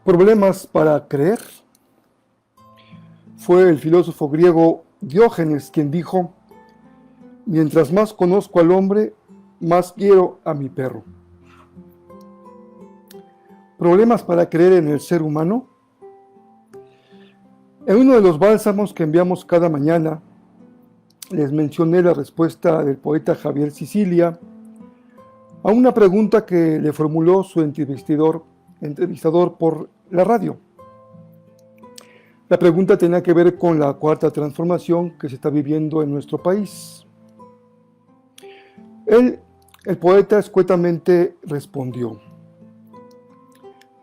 Problemas para creer. Fue el filósofo griego Diógenes quien dijo: mientras más conozco al hombre, más quiero a mi perro. ¿Problemas para creer en el ser humano? En uno de los bálsamos que enviamos cada mañana, les mencioné la respuesta del poeta Javier Sicilia a una pregunta que le formuló su entrevistador por la radio. La pregunta tenía que ver con la cuarta transformación que se está viviendo en nuestro país. El poeta escuetamente respondió: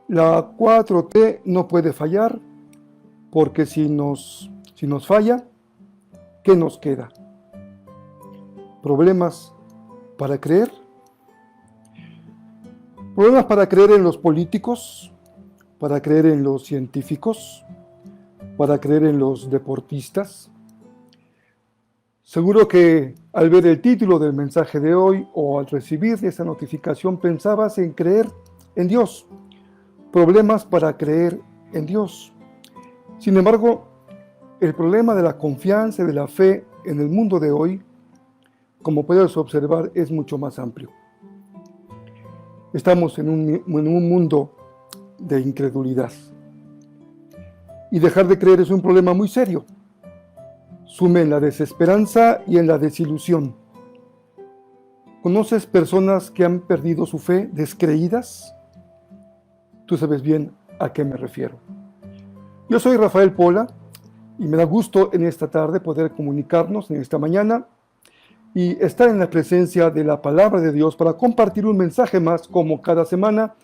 la 4T no puede fallar, porque si nos falla, ¿qué nos queda? ¿Problemas para creer? ¿Problemas para creer en los políticos? ¿Para creer en los científicos? ¿Para creer en los deportistas? Seguro que al ver el título del mensaje de hoy o al recibir esa notificación pensabas en creer en Dios. Problemas para creer en Dios. Sin embargo, el problema de la confianza y de la fe en el mundo de hoy, como puedes observar, es mucho más amplio. Estamos en un mundo de incredulidad. Y dejar de creer es un problema muy serio. Sume en la desesperanza y en la desilusión. ¿Conoces personas que han perdido su fe, descreídas? Tú sabes bien a qué me refiero. Yo soy Rafael Pola y me da gusto en esta tarde poder comunicarnos en esta mañana y estar en la presencia de la palabra de Dios para compartir un mensaje más como cada semana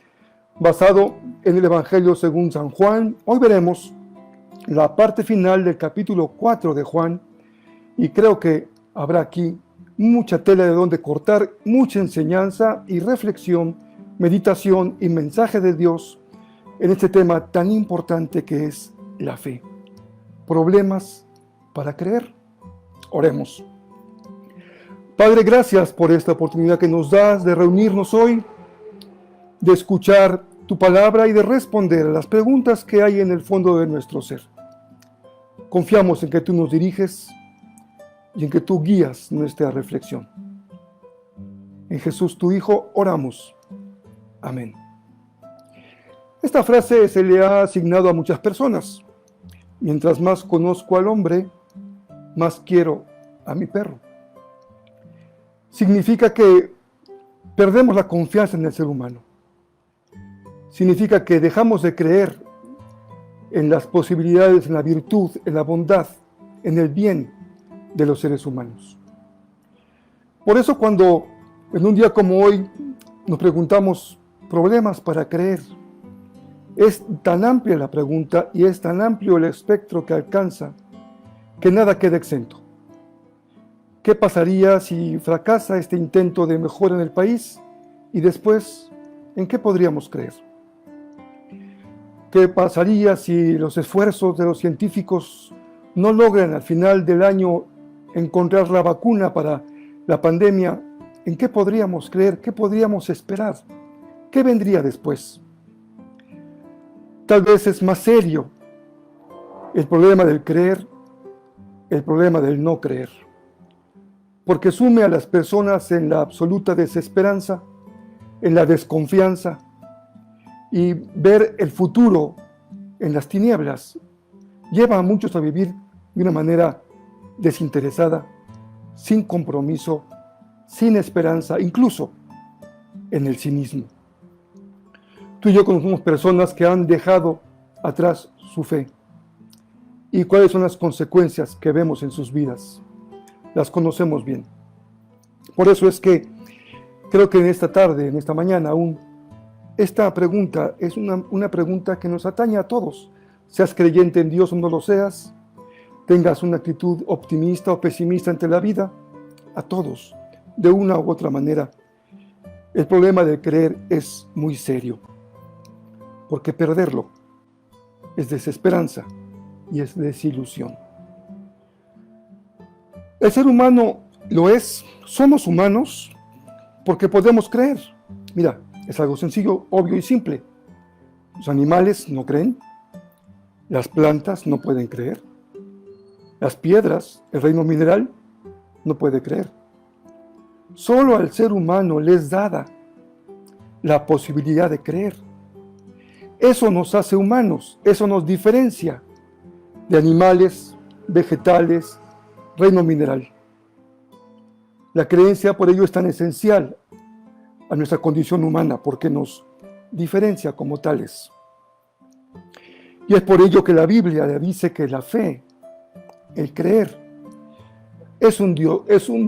basado en el Evangelio según San Juan. Hoy veremos la parte final del capítulo 4 de Juan y creo que habrá aquí mucha tela de donde cortar, mucha enseñanza y reflexión, meditación y mensaje de Dios en este tema tan importante que es la fe. Problemas para creer. Oremos. Padre, gracias por esta oportunidad que nos das de reunirnos hoy, de escuchar tu palabra y de responder a las preguntas que hay en el fondo de nuestro ser. Confiamos en que tú nos diriges y en que tú guías nuestra reflexión. En Jesús, tu Hijo, oramos. Amén. Esta frase se le ha asignado a muchas personas. Mientras más conozco al hombre, más quiero a mi perro. Significa que perdemos la confianza en el ser humano. Significa que dejamos de creer en las posibilidades, en la virtud, en la bondad, en el bien de los seres humanos. Por eso cuando en un día como hoy nos preguntamos problemas para creer, es tan amplia la pregunta y es tan amplio el espectro que alcanza que nada queda exento. ¿Qué pasaría si fracasa este intento de mejora en el país? Y después, ¿en qué podríamos creer? ¿Qué pasaría si los esfuerzos de los científicos no logran al final del año encontrar la vacuna para la pandemia? ¿En qué podríamos creer? ¿Qué podríamos esperar? ¿Qué vendría después? Tal vez es más serio el problema del creer, el problema del no creer, porque sume a las personas en la absoluta desesperanza, en la desconfianza, y ver el futuro en las tinieblas lleva a muchos a vivir de una manera desinteresada, sin compromiso, sin esperanza, incluso en el cinismo. Tú y yo conocemos personas que han dejado atrás su fe. ¿Y cuáles son las consecuencias que vemos en sus vidas? Las conocemos bien. Por eso es que creo que en esta tarde, en esta mañana aún, esta pregunta es una pregunta que nos atañe a todos. Seas creyente en Dios o no lo seas, tengas una actitud optimista o pesimista ante la vida, a todos, de una u otra manera. El problema de creer es muy serio, porque perderlo es desesperanza y es desilusión. El ser humano lo es, somos humanos porque podemos creer. Mira, es algo sencillo, obvio y simple. Los animales no creen, las plantas no pueden creer, las piedras, el reino mineral, no puede creer. Solo al ser humano le es dada la posibilidad de creer. Eso nos hace humanos, eso nos diferencia de animales, vegetales, reino mineral. La creencia por ello es tan esencial a nuestra condición humana, porque nos diferencia como tales. Y es por ello que la Biblia dice que la fe, el creer, es un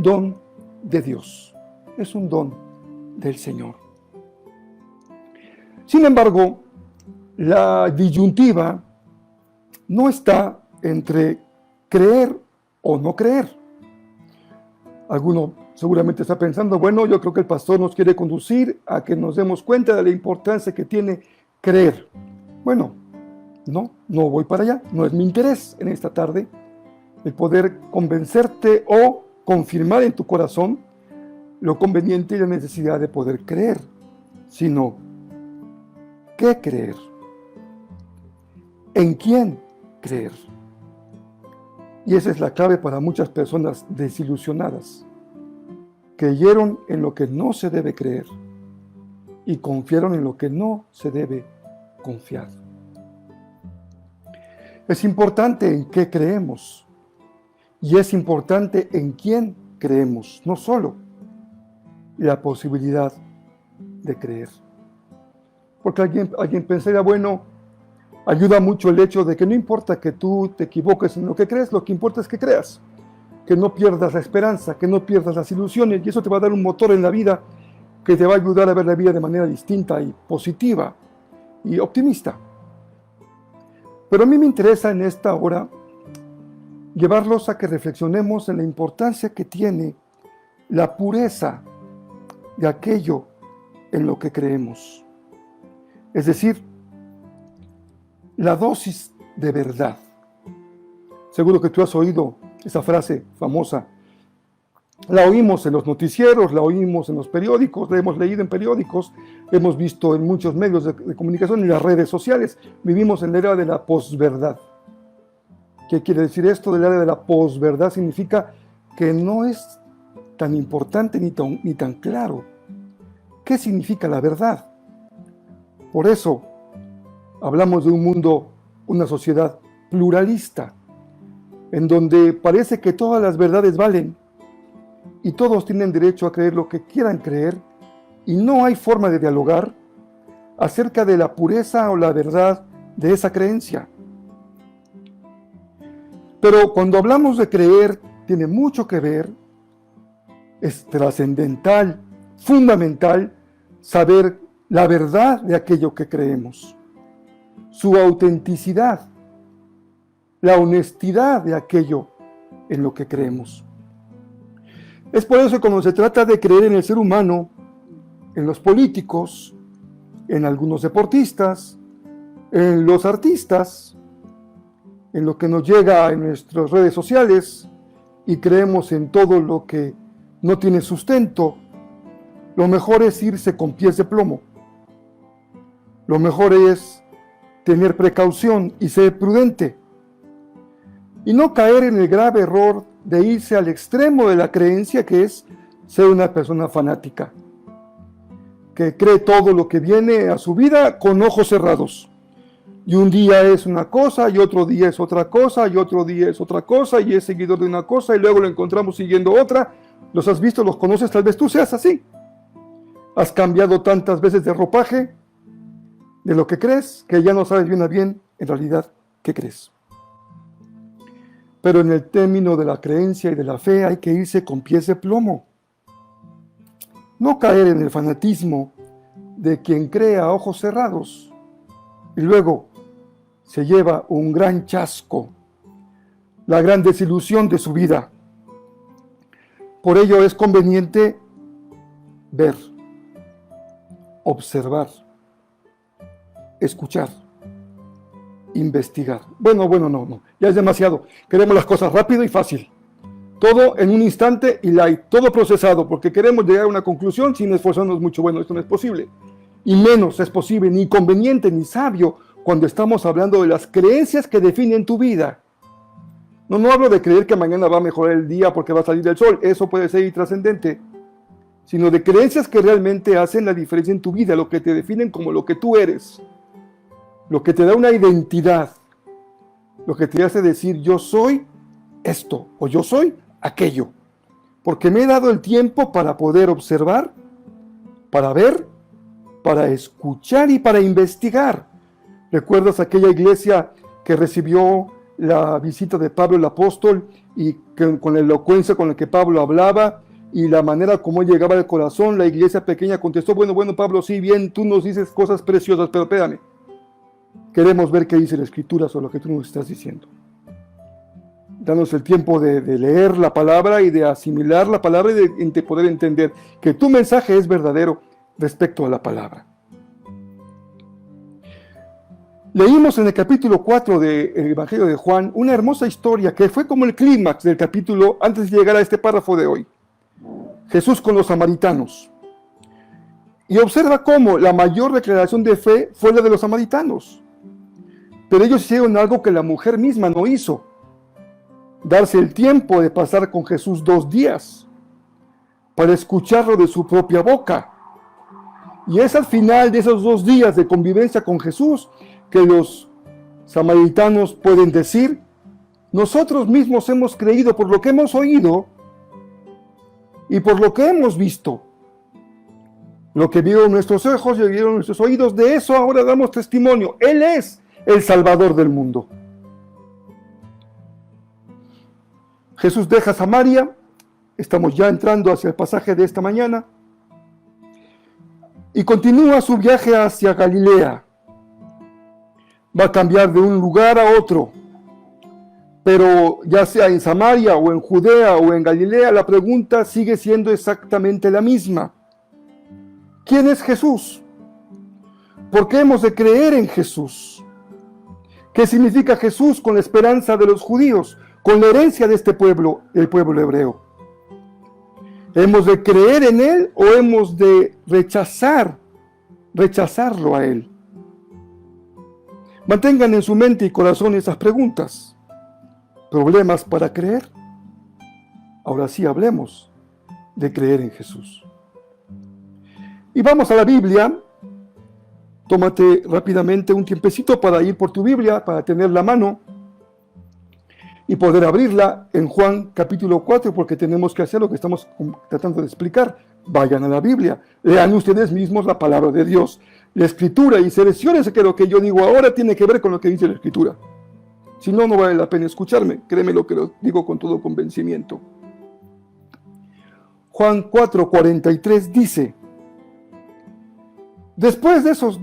don de Dios, es un don del Señor. Sin embargo, la disyuntiva no está entre creer o no creer. Alguno seguramente está pensando, bueno, yo creo que el pastor nos quiere conducir a que nos demos cuenta de la importancia que tiene creer. Bueno, no voy para allá, no es mi interés en esta tarde el poder convencerte o confirmar en tu corazón lo conveniente y la necesidad de poder creer, sino ¿qué creer? ¿En quién creer? Y esa es la clave para muchas personas desilusionadas. Creyeron en lo que no se debe creer y confiaron en lo que no se debe confiar. Es importante en qué creemos y es importante en quién creemos, no solo la posibilidad de creer. Porque alguien pensaría, bueno, ayuda mucho el hecho de que no importa que tú te equivoques en lo que crees, lo que importa es que creas, que no pierdas la esperanza, que no pierdas las ilusiones, y eso te va a dar un motor en la vida que te va a ayudar a ver la vida de manera distinta y positiva y optimista. Pero a mí me interesa en esta hora llevarlos a que reflexionemos en la importancia que tiene la pureza de aquello en lo que creemos. Es decir, la dosis de verdad. Seguro que tú has oído esa frase famosa. La oímos en los noticieros, la oímos en los periódicos, la hemos leído en periódicos, la hemos visto en muchos medios de comunicación y en las redes sociales. Vivimos en la era de la posverdad. ¿Qué quiere decir esto? De la era de la posverdad significa que no es tan importante ni tan claro. ¿Qué significa la verdad? Por eso hablamos de un mundo, una sociedad pluralista, en donde parece que todas las verdades valen y todos tienen derecho a creer lo que quieran creer y no hay forma de dialogar acerca de la pureza o la verdad de esa creencia. Pero cuando hablamos de creer, tiene mucho que ver, es trascendental, fundamental, saber la verdad de aquello que creemos, su autenticidad, la honestidad de aquello en lo que creemos. Es por eso que cuando se trata de creer en el ser humano, en los políticos, en algunos deportistas, en los artistas, en lo que nos llega en nuestras redes sociales y creemos en todo lo que no tiene sustento, lo mejor es irse con pies de plomo. Lo mejor es tener precaución y ser prudente y no caer en el grave error de irse al extremo de la creencia, que es ser una persona fanática, que cree todo lo que viene a su vida con ojos cerrados. Y un día es una cosa, y otro día es otra cosa, y otro día es otra cosa, y es seguidor de una cosa, y luego lo encontramos siguiendo otra. Los has visto, los conoces, tal vez tú seas así. Has cambiado tantas veces de ropaje, de lo que crees, que ya no sabes bien a bien, en realidad, qué crees. Pero en el término de la creencia y de la fe hay que irse con pies de plomo. No caer en el fanatismo de quien cree a ojos cerrados y luego se lleva un gran chasco, la gran desilusión de su vida. Por ello es conveniente ver, observar, escuchar, investigar. Bueno, no, ya es demasiado. Queremos las cosas rápido y fácil. Todo en un instante y light, todo procesado, porque queremos llegar a una conclusión sin esforzarnos mucho. Bueno, esto no es posible. Y menos es posible, ni conveniente, ni sabio, cuando estamos hablando de las creencias que definen tu vida. No hablo de creer que mañana va a mejorar el día porque va a salir el sol, eso puede ser intrascendente, sino de creencias que realmente hacen la diferencia en tu vida, lo que te definen como lo que tú eres, lo que te da una identidad, lo que te hace decir yo soy esto o yo soy aquello, porque me he dado el tiempo para poder observar, para ver, para escuchar y para investigar. ¿Recuerdas aquella iglesia que recibió la visita de Pablo el apóstol y que, con la elocuencia con la que Pablo hablaba y la manera como llegaba al corazón? La iglesia pequeña contestó, bueno Pablo, sí, bien, tú nos dices cosas preciosas, pero espérame, queremos ver qué dice la Escritura sobre lo que tú nos estás diciendo. Danos el tiempo de leer la palabra y de asimilar la palabra y de poder entender que tu mensaje es verdadero respecto a la palabra. Leímos en el capítulo 4 del Evangelio de Juan una hermosa historia que fue como el clímax del capítulo antes de llegar a este párrafo de hoy. Jesús con los samaritanos. Y observa cómo la mayor declaración de fe fue la de los samaritanos. Pero ellos hicieron algo que la mujer misma no hizo. Darse el tiempo de pasar con Jesús 2 días para escucharlo de su propia boca. Y es al final de esos 2 días de convivencia con Jesús que los samaritanos pueden decir, nosotros mismos hemos creído por lo que hemos oído y por lo que hemos visto. Lo que vieron nuestros ojos y oyeron nuestros oídos, de eso ahora damos testimonio. Él es el Salvador del mundo. Jesús deja Samaria, estamos ya entrando hacia el pasaje de esta mañana, y continúa su viaje hacia Galilea. Va a cambiar de un lugar a otro, pero ya sea en Samaria o en Judea o en Galilea, la pregunta sigue siendo exactamente la misma. ¿Quién es Jesús? ¿Por qué hemos de creer en Jesús? ¿Qué significa Jesús con la esperanza de los judíos, con la herencia de este pueblo, el pueblo hebreo? ¿Hemos de creer en Él o hemos de rechazarlo a Él? Mantengan en su mente y corazón esas preguntas. ¿Problemas para creer? Ahora sí hablemos de creer en Jesús. Y vamos a la Biblia. Tómate rápidamente un tiempecito para ir por tu Biblia, para tenerla a mano y poder abrirla en Juan capítulo 4, porque tenemos que hacer lo que estamos tratando de explicar. Vayan a la Biblia, lean ustedes mismos la palabra de Dios, la Escritura, y selecciónense que lo que yo digo ahora tiene que ver con lo que dice la Escritura. Si no, no vale la pena escucharme, créeme lo que lo digo con todo convencimiento. Juan 4:43 dice, después de esos 2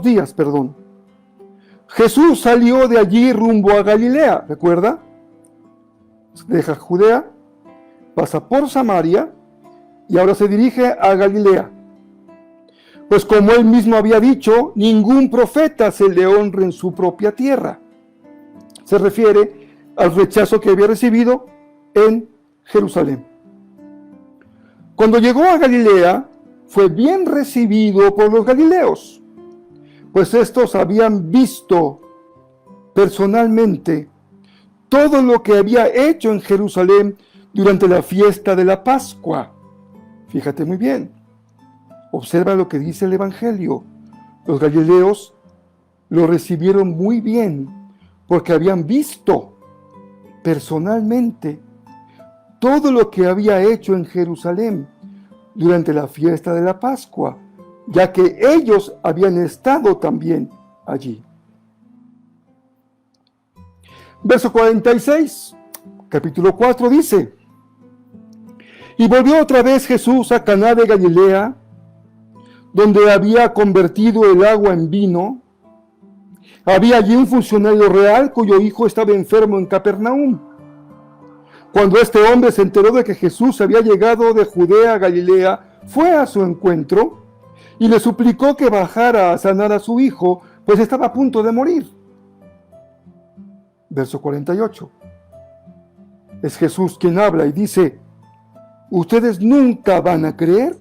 días, Jesús salió de allí rumbo a Galilea, ¿recuerda? Deja Judea, pasa por Samaria y ahora se dirige a Galilea. Pues como él mismo había dicho, ningún profeta se le honra en su propia tierra. Se refiere al rechazo que había recibido en Jerusalén. Cuando llegó a Galilea, fue bien recibido por los galileos, pues estos habían visto personalmente todo lo que había hecho en Jerusalén durante la fiesta de la Pascua. Fíjate muy bien, observa lo que dice el Evangelio. Los galileos lo recibieron muy bien porque habían visto personalmente todo lo que había hecho en Jerusalén durante la fiesta de la Pascua, ya que ellos habían estado también allí. Verso 46, capítulo 4 dice, y volvió otra vez Jesús a Caná de Galilea, donde había convertido el agua en vino. Había allí un funcionario real cuyo hijo estaba enfermo en Capernaum. Cuando este hombre se enteró de que Jesús había llegado de Judea a Galilea, fue a su encuentro y le suplicó que bajara a sanar a su hijo, pues estaba a punto de morir. Verso 48. Es Jesús quien habla y dice, ¿ustedes nunca van a creer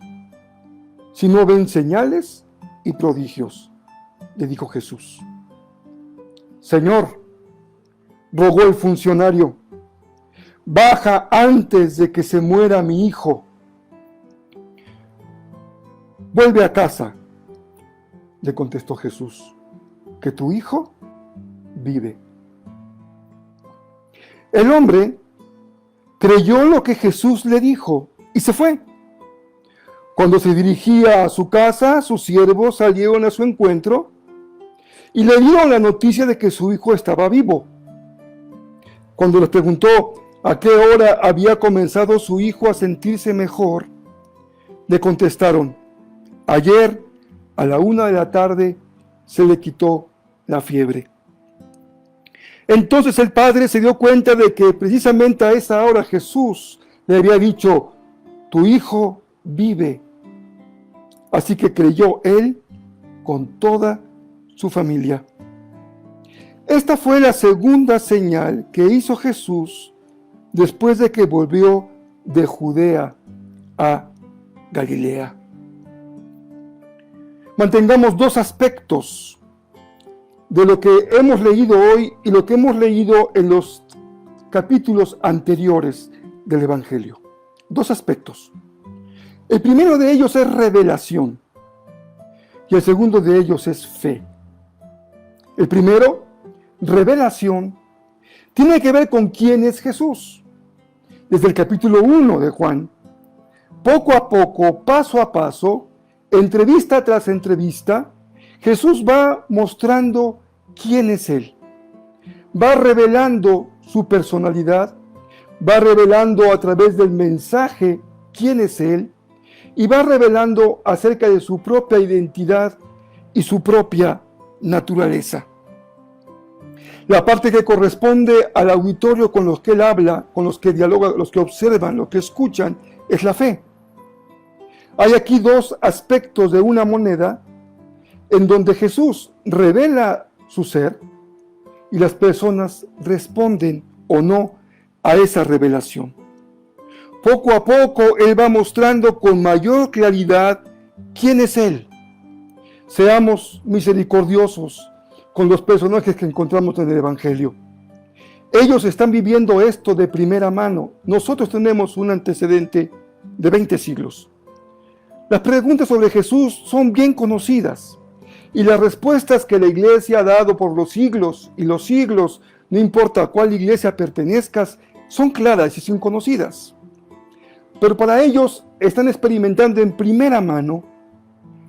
si no ven señales y prodigios? Le dijo Jesús. Señor, rogó el funcionario, baja antes de que se muera mi hijo. Vuelve a casa, le contestó Jesús, que tu hijo vive. El hombre creyó lo que Jesús le dijo y se fue. Cuando se dirigía a su casa, sus siervos salieron a su encuentro y le dieron la noticia de que su hijo estaba vivo. Cuando les preguntó a qué hora había comenzado su hijo a sentirse mejor, le contestaron: ayer a la 1 de la tarde se le quitó la fiebre. Entonces el padre se dio cuenta de que precisamente a esa hora Jesús le había dicho: tu hijo vive. Así que creyó él con toda su familia. Esta fue la segunda señal que hizo Jesús después de que volvió de Judea a Galilea. Mantengamos dos aspectos de lo que hemos leído hoy y lo que hemos leído en los capítulos anteriores del Evangelio. Dos aspectos. El primero de ellos es revelación y el segundo de ellos es fe. El primero, revelación, tiene que ver con quién es Jesús. Desde el capítulo 1 de Juan, poco a poco, paso a paso, entrevista tras entrevista, Jesús va mostrando quién es Él. Va revelando su personalidad, va revelando a través del mensaje quién es Él y va revelando acerca de su propia identidad y su propia naturaleza. La parte que corresponde al auditorio con los que Él habla, con los que dialoga, los que observan, los que escuchan, es la fe. Hay aquí dos aspectos de una moneda en donde Jesús revela su ser y las personas responden o no a esa revelación. Poco a poco Él va mostrando con mayor claridad quién es Él. Seamos misericordiosos con los personajes que encontramos en el Evangelio. Ellos están viviendo esto de primera mano. Nosotros tenemos un antecedente de 20 siglos. Las preguntas sobre Jesús son bien conocidas y las respuestas que la iglesia ha dado por los siglos y los siglos, no importa a cuál iglesia pertenezcas, son claras y son conocidas. Pero para ellos están experimentando en primera mano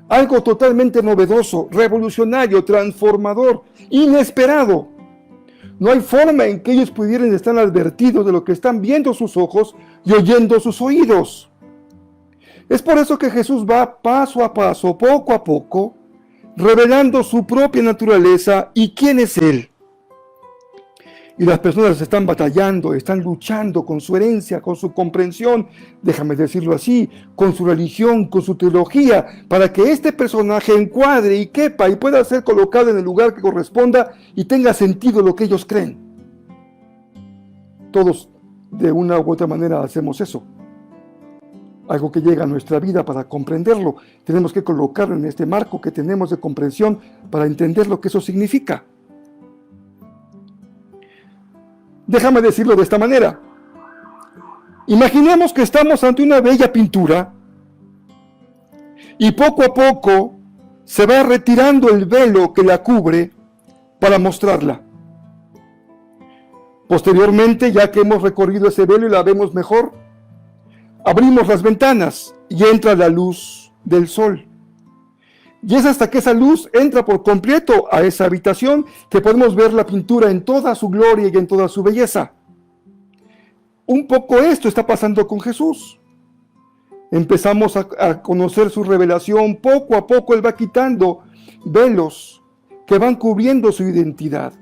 algo totalmente novedoso, revolucionario, transformador, inesperado. No hay forma en que ellos pudieran estar advertidos de lo que están viendo sus ojos y oyendo sus oídos. Es por eso que Jesús va paso a paso, poco a poco, revelando su propia naturaleza y quién es Él. Y las personas están batallando, están luchando con su herencia, con su comprensión, déjame decirlo así, con su religión, con su teología, para que este personaje encuadre y quepa y pueda ser colocado en el lugar que corresponda y tenga sentido lo que ellos creen. Todos, de una u otra manera, hacemos eso. Algo que llega a nuestra vida para comprenderlo. Tenemos que colocarlo en este marco que tenemos de comprensión para entender lo que eso significa. Déjame decirlo de esta manera. Imaginemos que estamos ante una bella pintura y poco a poco se va retirando el velo que la cubre para mostrarla. Posteriormente, ya que hemos recorrido ese velo y la vemos mejor, abrimos las ventanas y entra la luz del sol. Y es hasta que esa luz entra por completo a esa habitación que podemos ver la pintura en toda su gloria y en toda su belleza. Un poco esto está pasando con Jesús. Empezamos a conocer su revelación. Poco a poco Él va quitando velos que van cubriendo su identidad,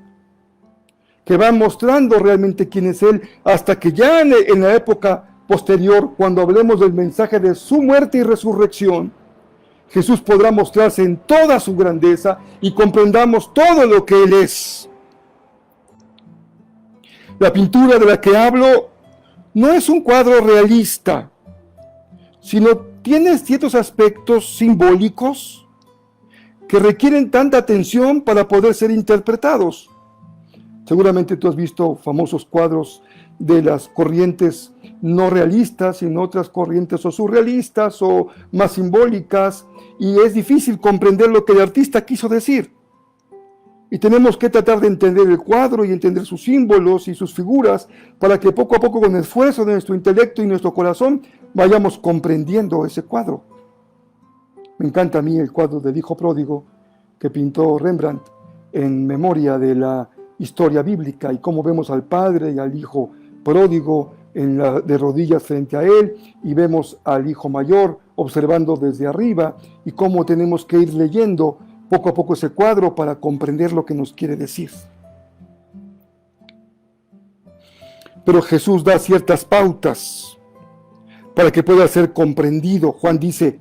que van mostrando realmente quién es Él, hasta que ya en la época posterior, cuando hablemos del mensaje de su muerte y resurrección, Jesús podrá mostrarse en toda su grandeza y comprendamos todo lo que Él es. La pintura de la que hablo no es un cuadro realista, sino tiene ciertos aspectos simbólicos que requieren tanta atención para poder ser interpretados. Seguramente tú has visto famosos cuadros de las corrientes no realistas, sino otras corrientes o surrealistas o más simbólicas, y es difícil comprender lo que el artista quiso decir. Y tenemos que tratar de entender el cuadro y entender sus símbolos y sus figuras para que poco a poco, con el esfuerzo de nuestro intelecto y nuestro corazón, vayamos comprendiendo ese cuadro. Me encanta a mí el cuadro del Hijo Pródigo que pintó Rembrandt en memoria de la historia bíblica y cómo vemos al padre y al hijo pródigo de rodillas frente a él, y vemos al hijo mayor observando desde arriba, y cómo tenemos que ir leyendo poco a poco ese cuadro para comprender lo que nos quiere decir. Pero Jesús da ciertas pautas para que pueda ser comprendido. Juan dice,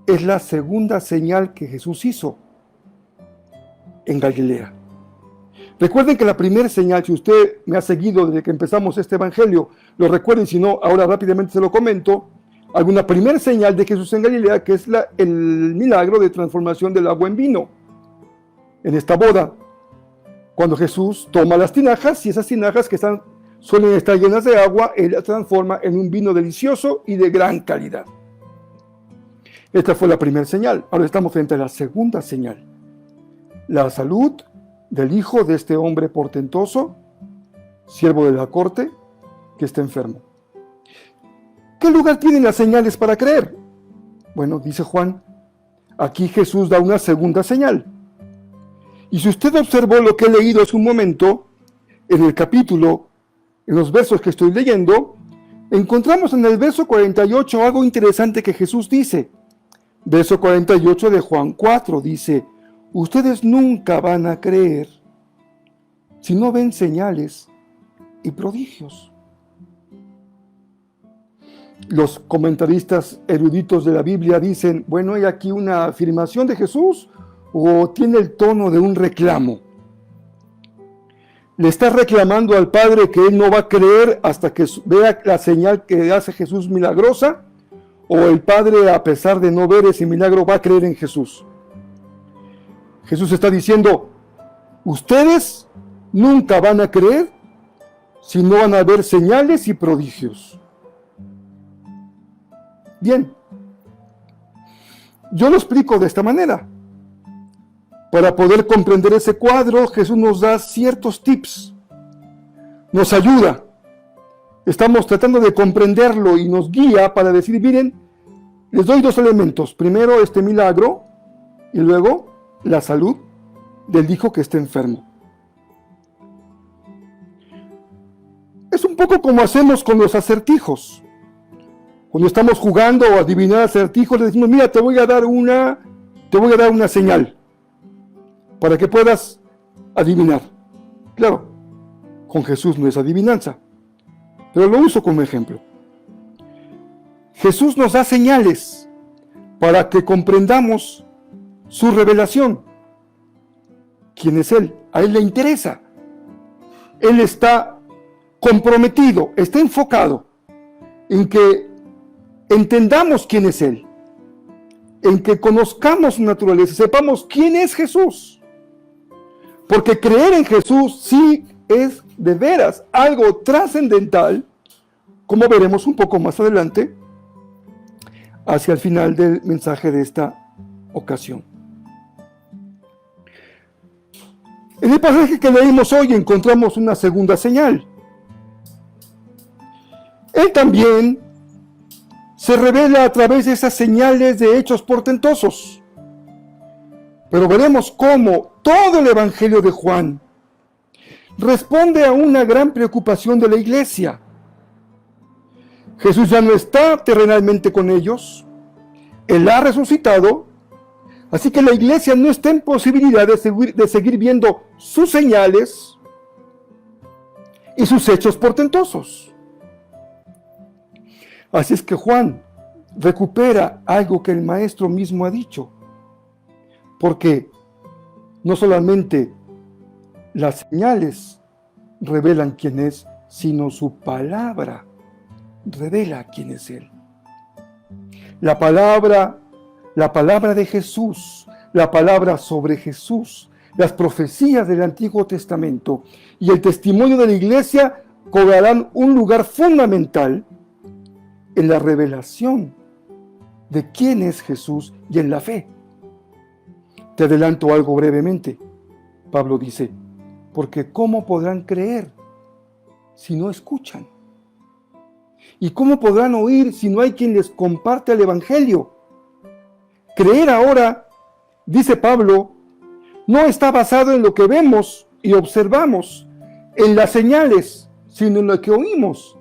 es la segunda señal que Jesús hizo en Galilea. Recuerden que la primera señal, si usted me ha seguido desde que empezamos este evangelio, lo recuerden, si no, ahora rápidamente se lo comento. Alguna primera señal de Jesús en Galilea, que es el milagro de transformación del agua en vino. En esta boda, cuando Jesús toma las tinajas, y esas tinajas que suelen estar llenas de agua, Él las transforma en un vino delicioso y de gran calidad. Esta fue la primera señal. Ahora estamos frente a la segunda señal. La salud del hijo de este hombre portentoso, siervo de la corte, que está enfermo. ¿Qué lugar tienen las señales para creer? Bueno, dice Juan, aquí Jesús da una segunda señal. Y si usted observó lo que he leído hace un momento, en el capítulo, en los versos que estoy leyendo, encontramos en el verso 48 algo interesante que Jesús dice. Verso 48 de Juan 4 dice, ustedes nunca van a creer si no ven señales y prodigios. Los comentaristas eruditos de la Biblia dicen, bueno, ¿hay aquí una afirmación de Jesús o tiene el tono de un reclamo? ¿Le está reclamando al Padre que Él no va a creer hasta que vea la señal que hace Jesús milagrosa? ¿O el Padre, a pesar de no ver ese milagro, va a creer en Jesús? Jesús está diciendo, ustedes nunca van a creer si no van a ver señales y prodigios. Bien, yo lo explico de esta manera. Para poder comprender ese cuadro, Jesús nos da ciertos tips, nos ayuda. Estamos tratando de comprenderlo y nos guía para decir, miren, les doy dos elementos. Primero, este milagro, y luego la salud del hijo que está enfermo. Es un poco como hacemos con los acertijos. Cuando estamos jugando o adivinar acertijos, le decimos, mira, te voy a dar una señal para que puedas adivinar. Claro, con Jesús no es adivinanza, pero lo uso como ejemplo. Jesús nos da señales para que comprendamos su revelación. ¿Quién es Él? A Él le interesa. Él está comprometido, está enfocado en que entendamos quién es Él, en que conozcamos su naturaleza, sepamos quién es Jesús. Porque creer en Jesús sí es de veras algo trascendental, como veremos un poco más adelante, hacia el final del mensaje de esta ocasión. En el pasaje que leímos hoy encontramos una segunda señal. Él también se revela a través de esas señales de hechos portentosos. Pero veremos cómo todo el Evangelio de Juan responde a una gran preocupación de la iglesia. Jesús ya no está terrenalmente con ellos, Él ha resucitado, así que la iglesia no está en posibilidad de seguir viendo sus señales y sus hechos portentosos. Así es que Juan recupera algo que el Maestro mismo ha dicho, porque no solamente las señales revelan quién es, sino su palabra revela quién es Él. La palabra de Jesús, la palabra sobre Jesús, las profecías del Antiguo Testamento y el testimonio de la Iglesia cobrarán un lugar fundamental en la revelación de quién es Jesús y en la fe. Te adelanto algo brevemente. Pablo dice, porque ¿cómo podrán creer si no escuchan? ¿Y cómo podrán oír si no hay quien les comparte el Evangelio? Creer ahora, dice Pablo, no está basado en lo que vemos y observamos, en las señales, sino en lo que oímos,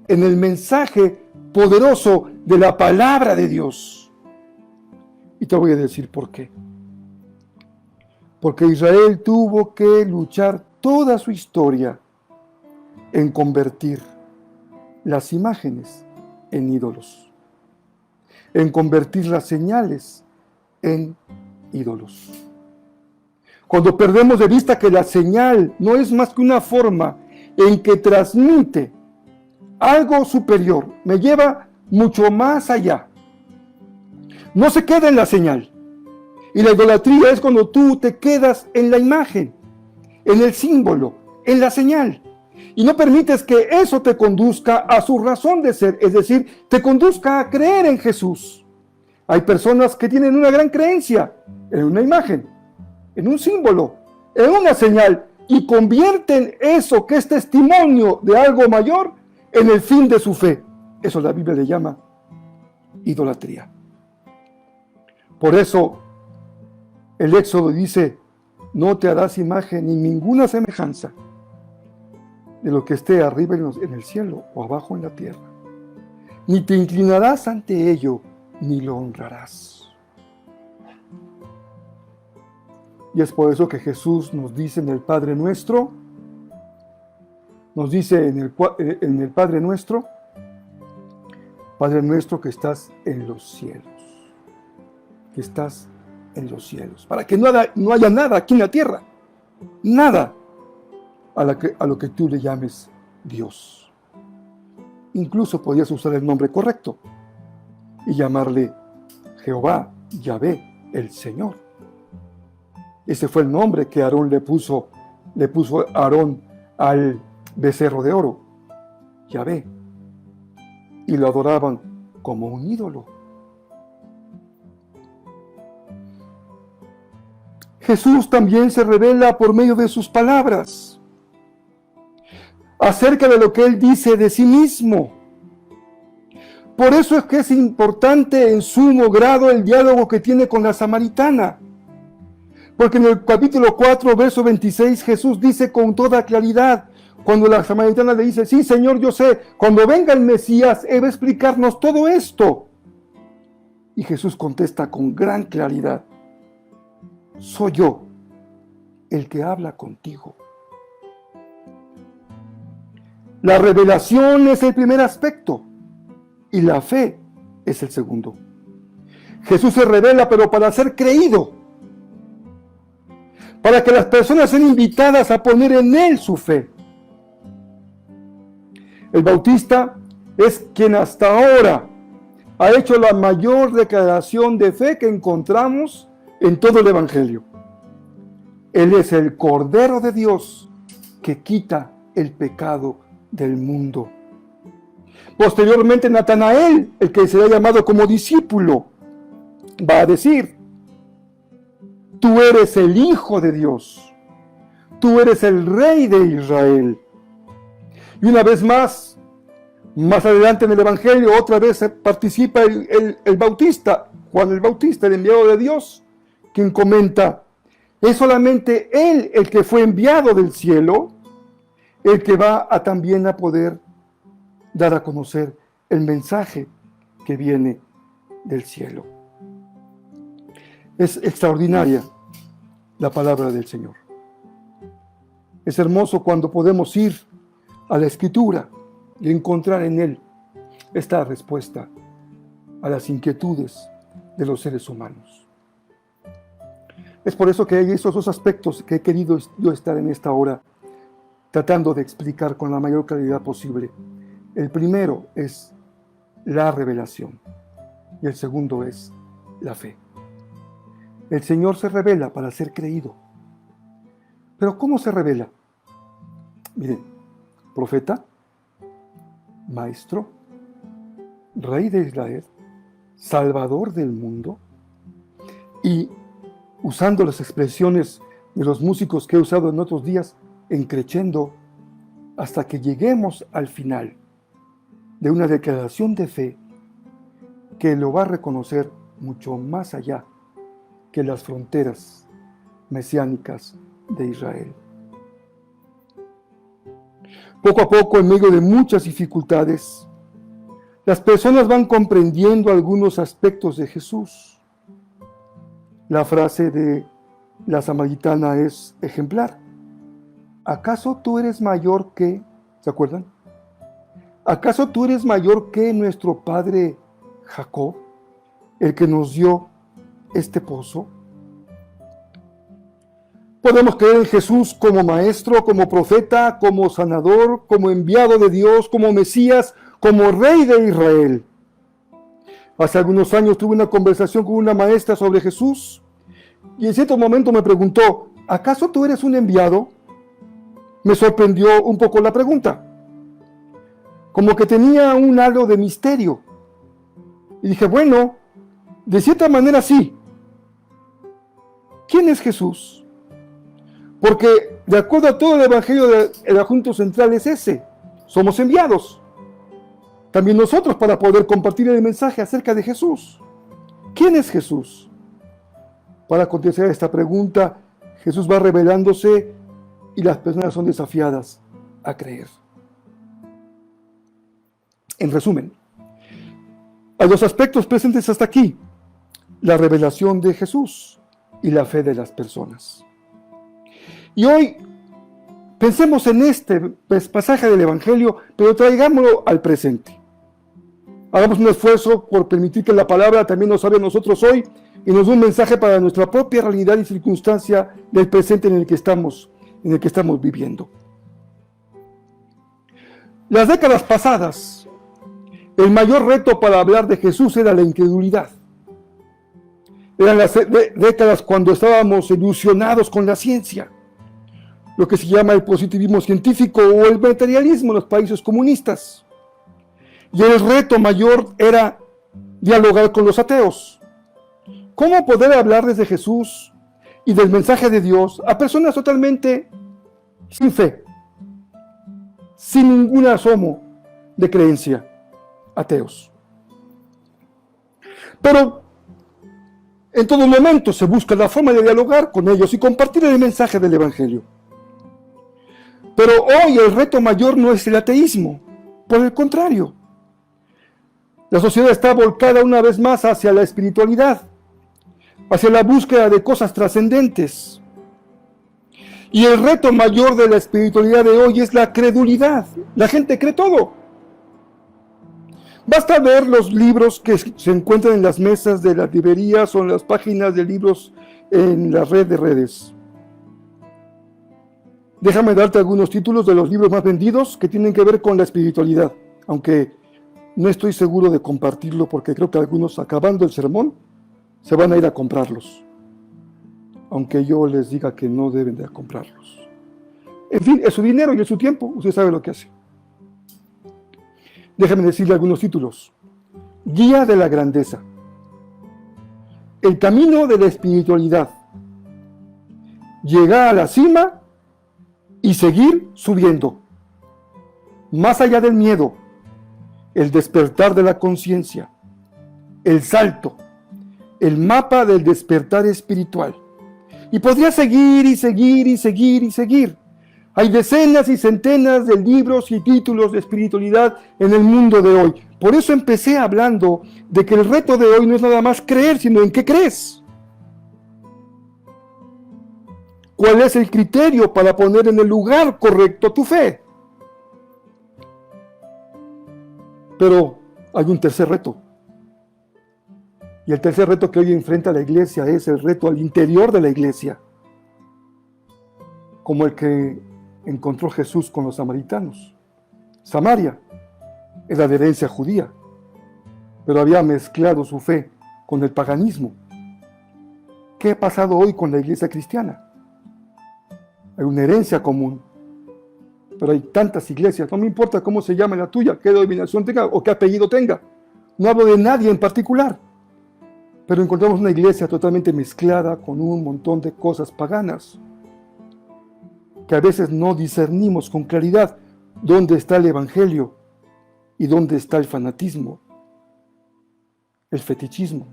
en el mensaje poderoso de la palabra de Dios. Y te voy a decir por qué. Porque Israel tuvo que luchar toda su historia en convertir las imágenes en ídolos, en convertir las señales en ídolos. Cuando perdemos de vista que la señal no es más que una forma en que transmite algo superior, me lleva mucho más allá. No se queda en la señal. Y la idolatría es cuando tú te quedas en la imagen, en el símbolo, en la señal. Y no permites que eso te conduzca a su razón de ser, es decir, te conduzca a creer en Jesús. Hay personas que tienen una gran creencia en una imagen, en un símbolo, en una señal, y convierten eso que es testimonio de algo mayor en el fin de su fe. Eso la Biblia le llama idolatría. Por eso el Éxodo dice, no te harás imagen ni ninguna semejanza de lo que esté arriba en el cielo o abajo en la tierra. Ni te inclinarás ante ello, ni lo honrarás. Y es por eso que Jesús nos dice en el Padre Nuestro, en el Padre Nuestro que estás en los cielos, que estás en los cielos, para que no haya nada aquí en la tierra, nada a lo que tú le llames Dios. Incluso podías usar el nombre correcto y llamarle Jehová, Yahvé, el Señor. Ese fue el nombre que Aarón le puso Aarón al becerro de oro, Yahvé, y lo adoraban como un ídolo. Jesús también se revela por medio de sus palabras acerca de lo que Él dice de sí mismo. Por eso es que es importante en sumo grado el diálogo que tiene con la samaritana. Porque en el capítulo 4, verso 26, Jesús dice con toda claridad, cuando la samaritana le dice, sí, Señor, yo sé, cuando venga el Mesías, Él va a explicarnos todo esto. Y Jesús contesta con gran claridad, soy yo el que habla contigo. La revelación es el primer aspecto y la fe es el segundo. Jesús se revela, pero para ser creído, para que las personas sean invitadas a poner en Él su fe. El Bautista es quien hasta ahora ha hecho la mayor declaración de fe que encontramos en todo el Evangelio. Él es el Cordero de Dios que quita el pecado del mundo. Posteriormente, Natanael, el que será llamado como discípulo, va a decir, tú eres el Hijo de Dios, tú eres el Rey de Israel. Y una vez más adelante en el Evangelio, otra vez participa el Bautista, Juan el Bautista, el enviado de Dios, quien comenta, es solamente Él el que fue enviado del cielo, el que va también a poder dar a conocer el mensaje que viene del cielo. Es extraordinaria la palabra del Señor. Es hermoso cuando podemos ir a la Escritura y encontrar en Él esta respuesta a las inquietudes de los seres humanos. Es por eso que hay esos dos aspectos que he querido yo estar en esta hora tratando de explicar con la mayor claridad posible. El primero es la revelación. y el segundo es la fe. El Señor se revela para ser creído. ¿Pero cómo se revela? Miren, profeta, maestro, rey de Israel, salvador del mundo, y usando las expresiones de los músicos que he usado en otros días, encrechendo hasta que lleguemos al final de una declaración de fe que lo va a reconocer mucho más allá que las fronteras mesiánicas de Israel. Poco a poco, en medio de muchas dificultades, las personas van comprendiendo algunos aspectos de Jesús. La frase de la samaritana es ejemplar. ¿Acaso tú eres mayor que, ¿se acuerdan? ¿Acaso tú eres mayor que nuestro padre Jacob, el que nos dio este pozo? Podemos creer en Jesús como maestro, como profeta, como sanador, como enviado de Dios, como Mesías, como rey de Israel. Hace algunos años tuve una conversación con una maestra sobre Jesús y en cierto momento me preguntó, ¿acaso tú eres un enviado? Me sorprendió un poco la pregunta, como que tenía un halo de misterio. Y dije, bueno, de cierta manera sí. ¿Quién es Jesús? Porque de acuerdo a todo el Evangelio, el asunto central es ese. Somos enviados. También nosotros para poder compartir el mensaje acerca de Jesús. ¿Quién es Jesús? Para contestar esta pregunta, Jesús va revelándose y las personas son desafiadas a creer. En resumen, hay dos aspectos presentes hasta aquí: la revelación de Jesús y la fe de las personas. Y hoy pensemos en este pasaje del Evangelio, pero traigámoslo al presente. Hagamos un esfuerzo por permitir que la palabra también nos hable a nosotros hoy y nos dé un mensaje para nuestra propia realidad y circunstancia del presente en el que estamos viviendo. Las décadas pasadas, el mayor reto para hablar de Jesús era la incredulidad. Eran las décadas cuando estábamos ilusionados con la ciencia, lo que se llama el positivismo científico o el materialismo en los países comunistas. Y el reto mayor era dialogar con los ateos. ¿Cómo poder hablarles de Jesús y del mensaje de Dios a personas totalmente sin fe, sin ningún asomo de creencia, ateos? Pero en todo momento se busca la forma de dialogar con ellos y compartir el mensaje del Evangelio. Pero hoy el reto mayor no es el ateísmo, por el contrario. La sociedad está volcada una vez más hacia la espiritualidad, hacia la búsqueda de cosas trascendentes. Y el reto mayor de la espiritualidad de hoy es la credulidad. La gente cree todo. Basta ver los libros que se encuentran en las mesas de las librerías o en las páginas de libros en la red de redes. Déjame darte algunos títulos de los libros más vendidos que tienen que ver con la espiritualidad, aunque no estoy seguro de compartirlo porque creo que algunos, acabando el sermón, se van a ir a comprarlos, aunque yo les diga que no deben de comprarlos. En fin, es su dinero y es su tiempo, usted sabe lo que hace. Déjame decirle algunos títulos. Guía de la grandeza. El camino de la espiritualidad. Llegar a la cima y seguir subiendo. Más allá del miedo. El despertar de la conciencia. El salto. El mapa del despertar espiritual. Y podría seguir y seguir y seguir y seguir. Hay decenas y centenas de libros y títulos de espiritualidad en el mundo de hoy. Por eso empecé hablando de que el reto de hoy no es nada más creer, sino en qué crees. ¿Cuál es el criterio para poner en el lugar correcto tu fe? Pero hay un tercer reto. Y el tercer reto que hoy enfrenta la iglesia es el reto al interior de la iglesia, como el que encontró Jesús con los samaritanos. Samaria era de herencia judía. pero había mezclado su fe con el paganismo. ¿Qué ha pasado hoy con la iglesia cristiana? Hay una herencia común, pero hay tantas iglesias, no me importa cómo se llama la tuya, qué denominación tenga o qué apellido tenga. No hablo de nadie en particular, pero encontramos una iglesia totalmente mezclada con un montón de cosas paganas, que a veces no discernimos con claridad dónde está el evangelio y dónde está el fanatismo, el fetichismo,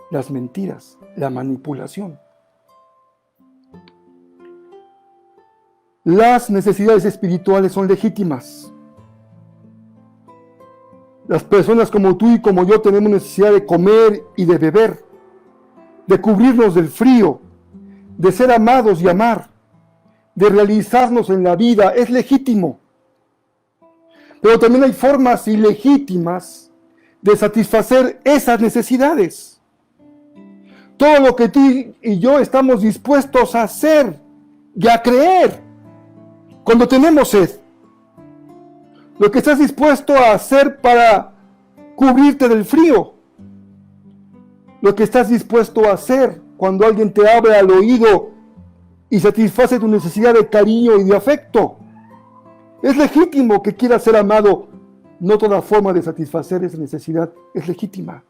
las mentiras, la manipulación. Las necesidades espirituales son legítimas. Las personas como tú y como yo tenemos necesidad de comer y de beber, de cubrirnos del frío, de ser amados y amar, de realizarnos en la vida. Es legítimo. Pero también hay formas ilegítimas de satisfacer esas necesidades. Todo lo que tú y yo estamos dispuestos a hacer y a creer cuando tenemos sed. Lo que estás dispuesto a hacer para cubrirte del frío. Lo que estás dispuesto a hacer cuando alguien te habla al oído y satisface tu necesidad de cariño y de afecto. Es legítimo que quieras ser amado. No toda forma de satisfacer esa necesidad es legítima.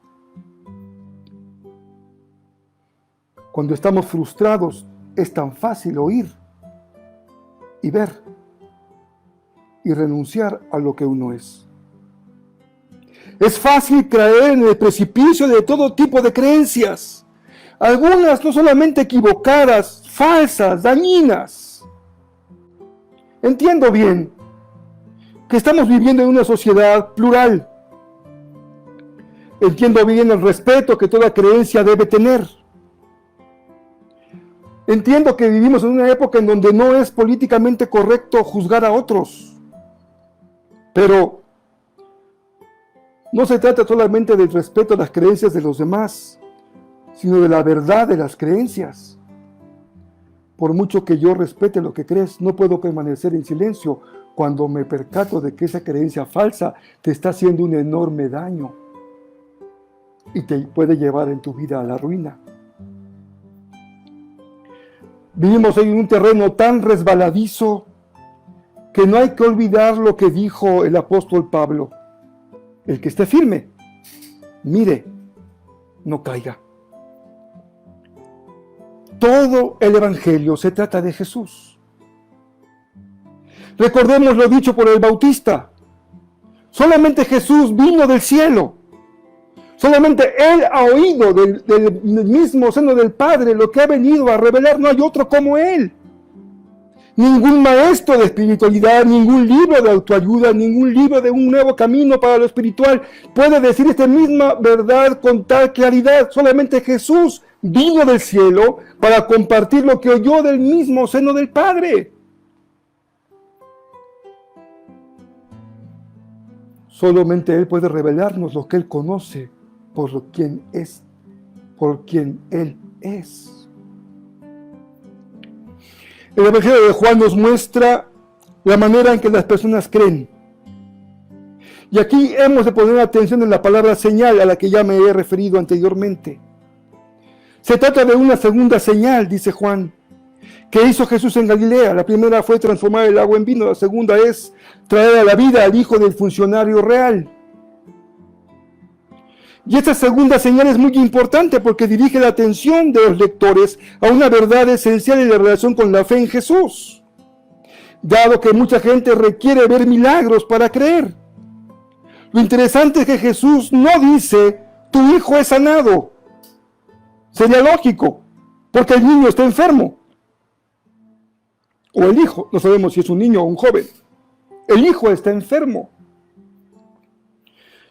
Cuando estamos frustrados, es tan fácil oír y ver y renunciar a lo que uno es. Es fácil caer en el precipicio de todo tipo de creencias, algunas no solamente equivocadas, falsas, dañinas. Entiendo bien que estamos viviendo en una sociedad plural. Entiendo bien el respeto que toda creencia debe tener. Entiendo que vivimos en una época en donde no es políticamente correcto juzgar a otros. Pero no se trata solamente del respeto a las creencias de los demás, sino de la verdad de las creencias. Por mucho que yo respete lo que crees, no puedo permanecer en silencio cuando me percato de que esa creencia falsa te está haciendo un enorme daño y te puede llevar en tu vida a la ruina. Vivimos hoy en un terreno tan resbaladizo que no hay que olvidar lo que dijo el apóstol Pablo. El que esté firme, mire, no caiga. Todo el evangelio se trata de Jesús. Recordemos lo dicho por el Bautista. Solamente Jesús vino del cielo. Solamente Él ha oído del mismo seno del Padre lo que ha venido a revelar. No hay otro como Él. Ningún maestro de espiritualidad, ningún libro de autoayuda, ningún libro de un nuevo camino para lo espiritual puede decir esta misma verdad con tal claridad. Solamente Jesús vino del cielo para compartir lo que oyó del mismo seno del Padre. Solamente Él puede revelarnos lo que Él conoce por quien es, por quien Él es. El Evangelio de Juan nos muestra la manera en que las personas creen. Y aquí hemos de poner atención en la palabra señal a la que ya me he referido anteriormente. Se trata de una segunda señal, dice Juan, que hizo Jesús en Galilea. La primera fue transformar el agua en vino, la segunda es traer a la vida al hijo del funcionario real. Y esta segunda señal es muy importante porque dirige la atención de los lectores a una verdad esencial en la relación con la fe en Jesús, dado que mucha gente requiere ver milagros para creer. Lo interesante es que Jesús no dice, tu hijo es sanado. Sería lógico, porque el niño está enfermo. O el hijo, no sabemos si es un niño o un joven. El hijo está enfermo.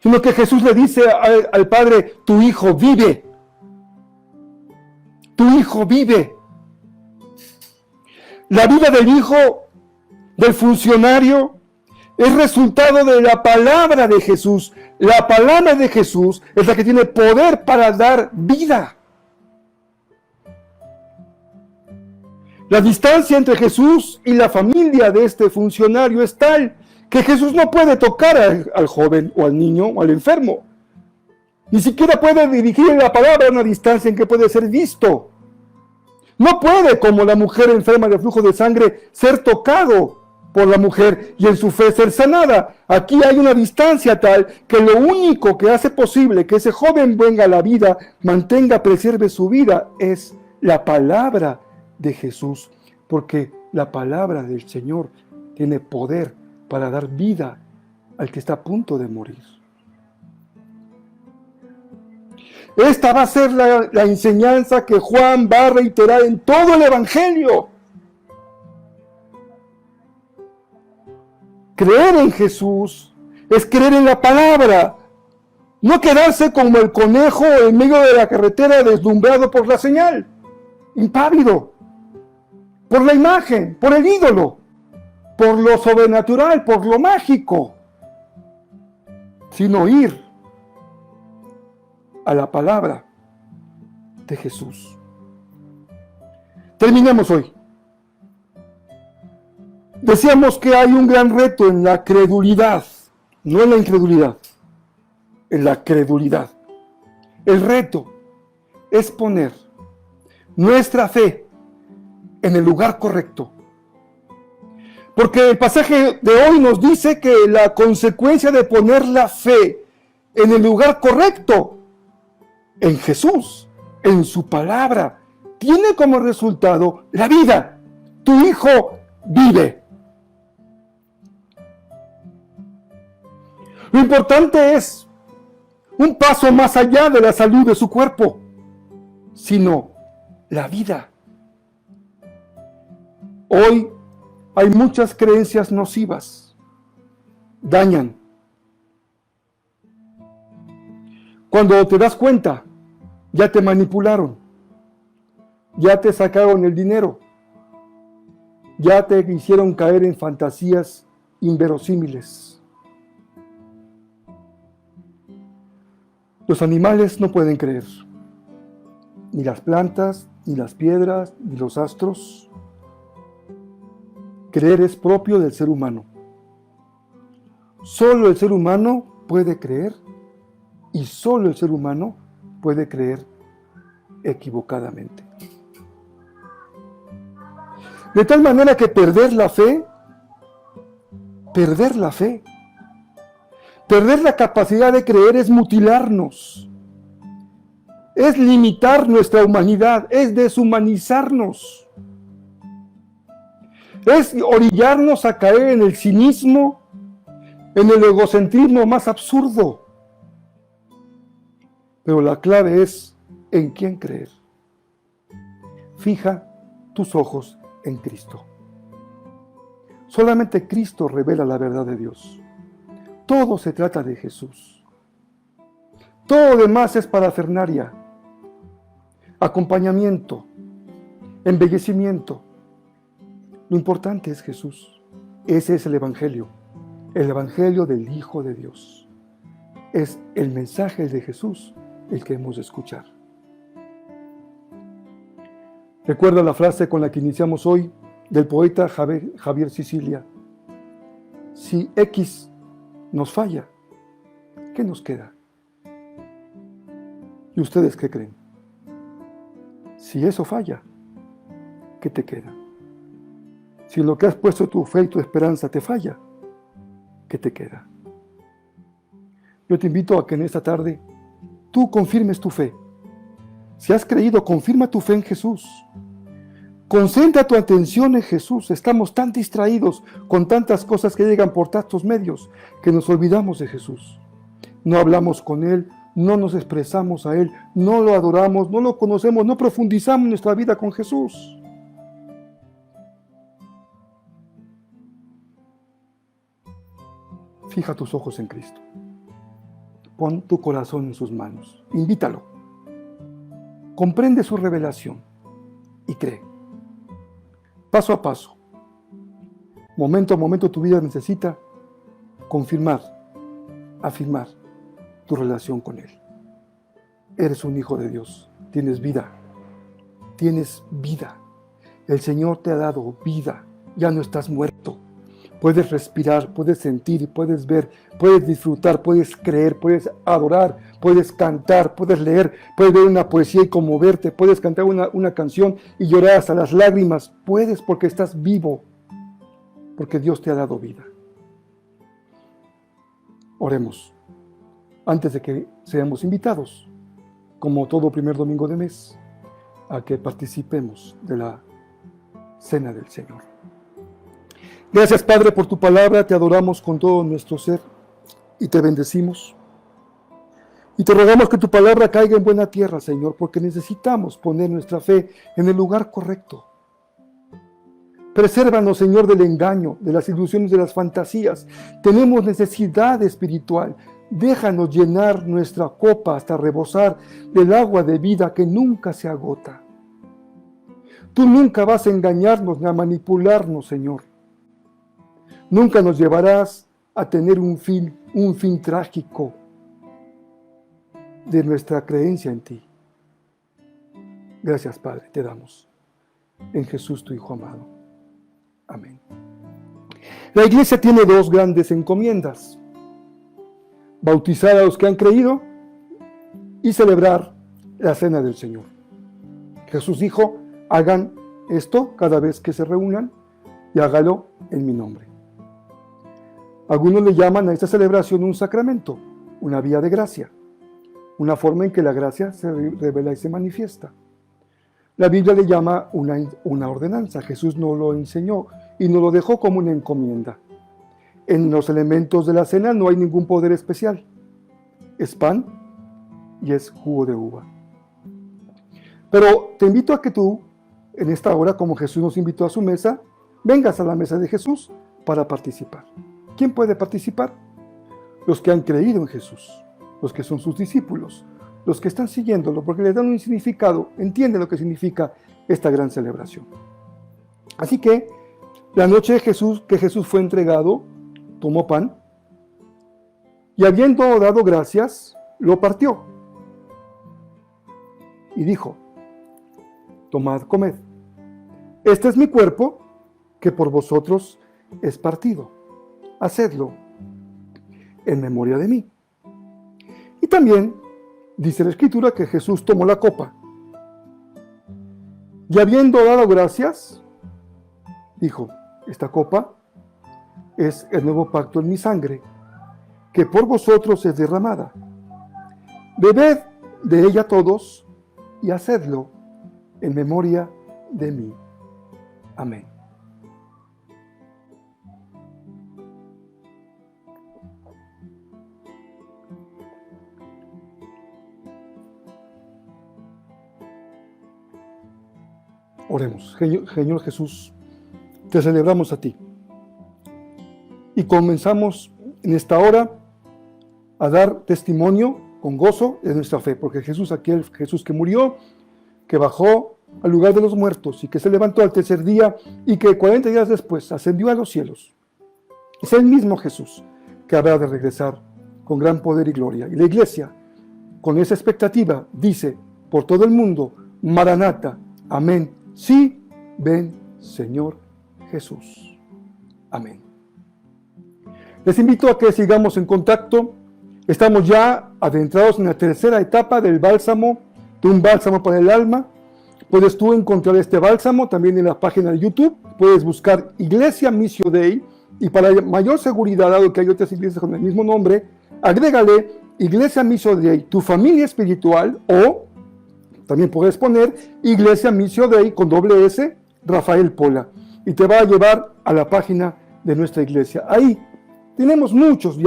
Sino que Jesús le dice al Padre, tu hijo vive. Tu hijo vive. La vida del hijo, del funcionario, es resultado de la palabra de Jesús. La palabra de Jesús es la que tiene poder para dar vida. La distancia entre Jesús y la familia de este funcionario es tal que Jesús no puede tocar al joven o al niño o al enfermo. Ni siquiera puede dirigir la palabra a una distancia en que puede ser visto. No puede, como la mujer enferma de flujo de sangre, ser tocado por la mujer y en su fe ser sanada. Aquí hay una distancia tal que lo único que hace posible que ese joven venga a la vida, mantenga, preserve su vida, es la palabra de Jesús. Porque la palabra del Señor tiene poder para dar vida al que está a punto de morir. Esta va a ser la enseñanza que Juan va a reiterar en todo el Evangelio. Creer en Jesús es creer en la palabra, no quedarse como el conejo en medio de la carretera deslumbrado por la señal, impávido, por la imagen, por el ídolo, por lo sobrenatural, por lo mágico, sino ir a la palabra de Jesús. Terminemos hoy. Decíamos que hay un gran reto en la credulidad, no en la incredulidad, en la credulidad. El reto es poner nuestra fe en el lugar correcto. Porque el pasaje de hoy nos dice que la consecuencia de poner la fe en el lugar correcto, en Jesús, en su palabra, tiene como resultado la vida. Tu hijo vive. Lo importante es un paso más allá de la salud de su cuerpo, sino la vida. Hoy hay muchas creencias nocivas, dañan. Cuando te das cuenta, ya te manipularon, ya te sacaron el dinero, ya te hicieron caer en fantasías inverosímiles. Los animales no pueden creer, ni las plantas, ni las piedras, ni los astros. Creer es propio del ser humano. Solo el ser humano puede creer y solo el ser humano puede creer equivocadamente. De tal manera que perder la fe, perder la capacidad de creer es mutilarnos, es limitar nuestra humanidad, es deshumanizarnos, es orillarnos a caer en el cinismo, en el egocentrismo más absurdo. Pero la clave es en quién creer. Fija tus ojos en Cristo. Solamente Cristo revela la verdad de Dios. Todo se trata de Jesús. Todo lo demás es parafernalia, acompañamiento, embellecimiento. Lo importante es Jesús. Ese es el Evangelio del Hijo de Dios. Es el mensaje de Jesús el que hemos de escuchar. Recuerda la frase con la que iniciamos hoy del poeta Javier Sicilia. Si X nos falla, ¿qué nos queda? ¿Y ustedes qué creen? Si eso falla, ¿qué te queda? Si lo que has puesto tu fe y tu esperanza te falla, ¿qué te queda? Yo te invito a que en esta tarde tú confirmes tu fe. Si has creído, confirma tu fe en Jesús. Concentra tu atención en Jesús. Estamos tan distraídos con tantas cosas que llegan por tantos medios que nos olvidamos de Jesús. No hablamos con Él, no nos expresamos a Él, no lo adoramos, no lo conocemos, no profundizamos nuestra vida con Jesús. Fija tus ojos en Cristo. Pon tu corazón en sus manos. Invítalo. Comprende su revelación y cree. Paso a paso. Momento a momento tu vida necesita confirmar, afirmar tu relación con Él. Eres un hijo de Dios. Tienes vida. Tienes vida. El Señor te ha dado vida. Ya no estás muerto. Puedes respirar, puedes sentir, puedes ver, puedes disfrutar, puedes creer, puedes adorar, puedes cantar, puedes leer, puedes ver una poesía y conmoverte, puedes cantar una canción y llorar hasta las lágrimas. Puedes porque estás vivo, porque Dios te ha dado vida. Oremos antes de que seamos invitados, como todo primer domingo de mes, a que participemos de la cena del Señor. Gracias, Padre, por tu palabra. Te adoramos con todo nuestro ser y te bendecimos. Y te rogamos que tu palabra caiga en buena tierra, Señor, porque necesitamos poner nuestra fe en el lugar correcto. Presérvanos, Señor, del engaño, de las ilusiones, de las fantasías. Tenemos necesidad espiritual. Déjanos llenar nuestra copa hasta rebosar del agua de vida que nunca se agota. Tú nunca vas a engañarnos ni a manipularnos, Señor. Nunca nos llevarás a tener un fin trágico de nuestra creencia en ti. Gracias, Padre, te damos. En Jesús, tu Hijo amado. Amén. La iglesia tiene dos grandes encomiendas: bautizar a los que han creído y celebrar la cena del Señor. Jesús dijo: hagan esto cada vez que se reúnan y hágalo en mi nombre. Algunos le llaman a esta celebración un sacramento, una vía de gracia, una forma en que la gracia se revela y se manifiesta. La Biblia le llama una ordenanza. Jesús nos lo enseñó y nos lo dejó como una encomienda. En los elementos de la cena no hay ningún poder especial. Es pan y es jugo de uva. Pero te invito a que tú, en esta hora, como Jesús nos invitó a su mesa, vengas a la mesa de Jesús para participar. ¿Quién puede participar? Los que han creído en Jesús, los que son sus discípulos, los que están siguiéndolo, porque les dan un significado, entienden lo que significa esta gran celebración. Así que, la noche de Jesús, que Jesús fue entregado, tomó pan y, habiendo dado gracias, lo partió y dijo: tomad, comed, este es mi cuerpo que por vosotros es partido, hacedlo en memoria de mí. Y también dice la Escritura que Jesús tomó la copa y, habiendo dado gracias, dijo: esta copa es el nuevo pacto en mi sangre, que por vosotros es derramada. Bebed de ella todos y hacedlo en memoria de mí. Amén. Oremos. Señor Jesús, te celebramos a ti. Y comenzamos en esta hora a dar testimonio con gozo de nuestra fe, porque Jesús, aquel Jesús que murió, que bajó al lugar de los muertos y que se levantó al tercer día y que 40 días después ascendió a los cielos, es el mismo Jesús que habrá de regresar con gran poder y gloria. Y la iglesia, con esa expectativa, dice por todo el mundo: Maranata, amén. Sí, ven, Señor Jesús. Amén. Les invito a que sigamos en contacto. Estamos ya adentrados en la tercera etapa del bálsamo, de un bálsamo para el alma. Puedes tú encontrar este bálsamo también en la página de YouTube. Puedes buscar Iglesia Missio Dei y, para mayor seguridad, dado que hay otras iglesias con el mismo nombre, agrégale Iglesia Missio Dei, tu familia espiritual, o también puedes poner Iglesia Missio Dei con doble S, Rafael Pola, y te va a llevar a la página de nuestra iglesia. Ahí tenemos muchos,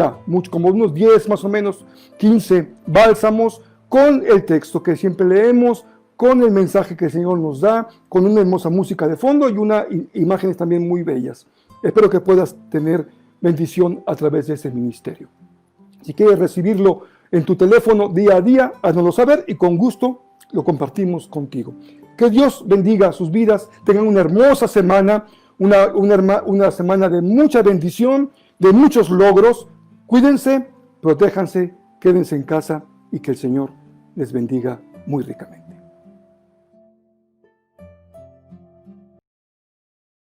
como unos 10 más o menos, 15 bálsamos con el texto que siempre leemos, con el mensaje que el Señor nos da, con una hermosa música de fondo y unas imágenes también muy bellas. Espero que puedas tener bendición a través de ese ministerio. Si quieres recibirlo en tu teléfono día a día, háznoslo saber y con gusto lo compartimos contigo. Que Dios bendiga sus vidas, tengan una hermosa semana, una semana de mucha bendición, de muchos logros. Cuídense, protéjanse, quédense en casa y que el Señor les bendiga muy ricamente.